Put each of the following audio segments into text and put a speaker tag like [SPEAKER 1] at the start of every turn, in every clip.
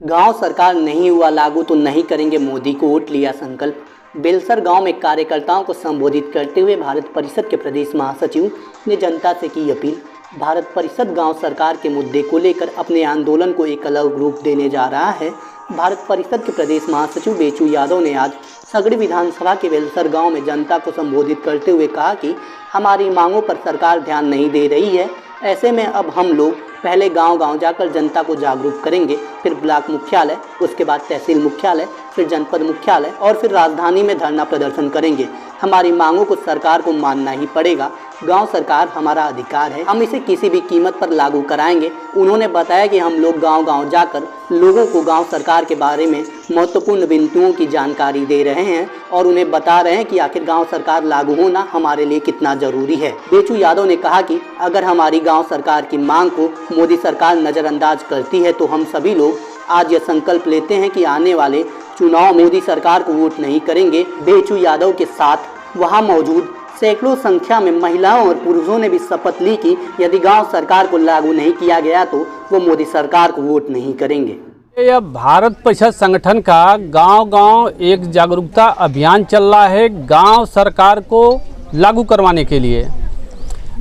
[SPEAKER 1] गांव सरकार नहीं हुआ लागू तो नहीं करेंगे मोदी को वोट, लिया संकल्प। बेलसर गांव में कार्यकर्ताओं को संबोधित करते हुए भारत परिषद के प्रदेश महासचिव ने जनता से की अपील। भारत परिषद गांव सरकार के मुद्दे को लेकर अपने आंदोलन को एक अलग रूप देने जा रहा है। भारत परिषद के प्रदेश महासचिव बेचू यादव ने आज सगड़ी विधानसभा के बेलसर गांव में जनता को संबोधित करते हुए कहा कि हमारी मांगों पर सरकार ध्यान नहीं दे रही है। ऐसे में अब हम लोग पहले गांव-गांव जाकर जनता को जागरूक करेंगे, फिर ब्लॉक मुख्यालय, उसके बाद तहसील मुख्यालय, फिर जनपद मुख्यालय और फिर राजधानी में धरना प्रदर्शन करेंगे। हमारी मांगों को सरकार को मानना ही पड़ेगा। गांव सरकार हमारा अधिकार है, हम इसे किसी भी कीमत पर लागू कराएंगे। उन्होंने बताया कि हम लोग गांव-गांव जाकर लोगों को गांव सरकार के बारे में महत्वपूर्ण बिंदुओं की जानकारी दे रहे हैं और उन्हें बता रहे हैं कि आखिर गांव सरकार लागू होना हमारे लिए कितना जरूरी है। बेचू यादव ने कहा कि अगर हमारी गांव सरकार की मांग को मोदी सरकार नज़रअंदाज करती है तो हम सभी लोग आज यह संकल्प लेते हैं कि आने वाले चुनाव मोदी सरकार को वोट नहीं करेंगे। बेचू यादव के साथ वहां मौजूद सैकड़ों संख्या में महिलाओं और पुरुषों ने भी शपथ ली कि यदि गांव सरकार को लागू नहीं किया गया तो वो मोदी सरकार को वोट नहीं करेंगे।
[SPEAKER 2] यह भारत परिषद संगठन का गांव-गांव एक जागरूकता अभियान चल रहा है गांव सरकार को लागू करवाने के लिए।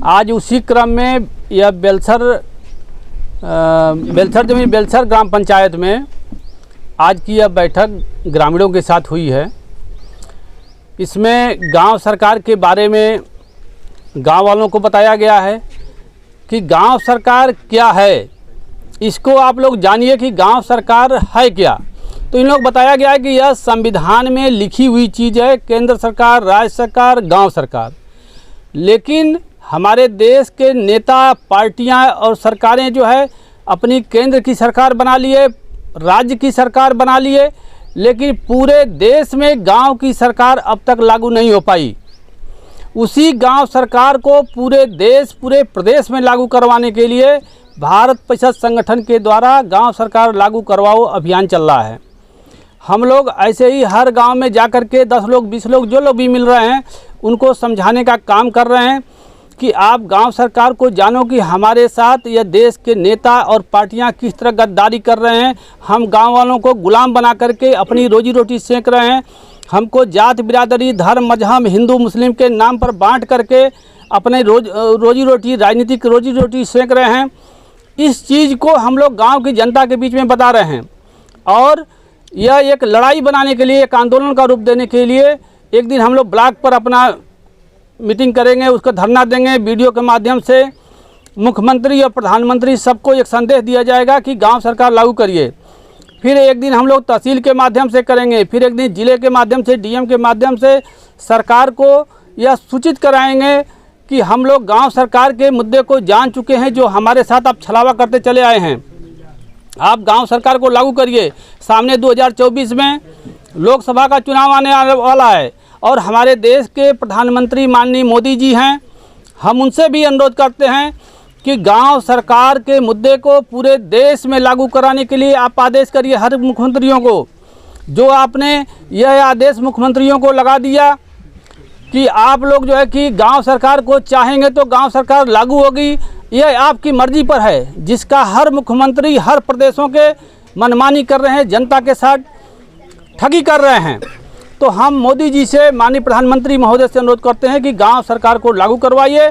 [SPEAKER 2] आज उसी क्रम में यह बेलसर ग्राम पंचायत में आज की यह बैठक ग्रामीणों के साथ हुई है। इसमें गांव सरकार के बारे में गांव वालों को बताया गया है कि गांव सरकार क्या है, इसको आप लोग जानिए कि गांव सरकार है क्या। तो इन लोग बताया गया है कि यह संविधान में लिखी हुई चीज़ है, केंद्र सरकार, राज्य सरकार, गांव सरकार। लेकिन हमारे देश के नेता, पार्टियां और सरकारें जो है अपनी केंद्र की सरकार बना लिए, राज्य की सरकार बना लिए, लेकिन पूरे देश में गांव की सरकार अब तक लागू नहीं हो पाई। उसी गांव सरकार को पूरे देश, पूरे प्रदेश में लागू करवाने के लिए भारत परिषद संगठन के द्वारा गांव सरकार लागू करवाओ अभियान चल रहा है। हम लोग ऐसे ही हर गांव में जाकर के 10 लोग, 20 लोग, जो लोग भी मिल रहे हैं उनको समझाने का काम कर रहे हैं कि आप गांव सरकार को जानो कि हमारे साथ यह देश के नेता और पार्टियां किस तरह गद्दारी कर रहे हैं। हम गांव वालों को गुलाम बना करके अपनी रोजी रोटी सेंक रहे हैं। हमको जात बिरादरी, धर्म, मजहब, हिंदू मुस्लिम के नाम पर बांट करके अपने रोजी रोटी, राजनीतिक रोजी रोटी सेंक रहे हैं। इस चीज़ को हम लोग गाँव की जनता के बीच में बता रहे हैं और यह एक लड़ाई बनाने के लिए, एक आंदोलन का रूप देने के लिए एक दिन हम लोग ब्लॉक पर अपना मीटिंग करेंगे, उसका धरना देंगे। वीडियो के माध्यम से मुख्यमंत्री और प्रधानमंत्री सबको एक संदेश दिया जाएगा कि गांव सरकार लागू करिए। फिर एक दिन हम लोग तहसील के माध्यम से करेंगे, फिर एक दिन जिले के माध्यम से, डीएम के माध्यम से सरकार को यह सूचित कराएंगे कि हम लोग गांव सरकार के मुद्दे को जान चुके हैं, जो हमारे साथ आप छलावा करते चले आए हैं। आप गाँव सरकार को लागू करिए। सामने 2024 में लोकसभा का चुनाव आने वाला है और हमारे देश के प्रधानमंत्री माननीय मोदी जी हैं। हम उनसे भी अनुरोध करते हैं कि गांव सरकार के मुद्दे को पूरे देश में लागू कराने के लिए आप आदेश करिए हर मुख्यमंत्रियों को। जो आपने यह आदेश मुख्यमंत्रियों को लगा दिया कि आप लोग जो है कि गांव सरकार को चाहेंगे तो गांव सरकार लागू होगी, यह आपकी मर्जी पर है, जिसका हर मुख्यमंत्री हर प्रदेशों के मनमानी कर रहे हैं, जनता के साथ ठगी कर रहे हैं। तो हम मोदी जी से, माननीय प्रधानमंत्री महोदय से अनुरोध करते हैं कि गांव सरकार को लागू करवाइए।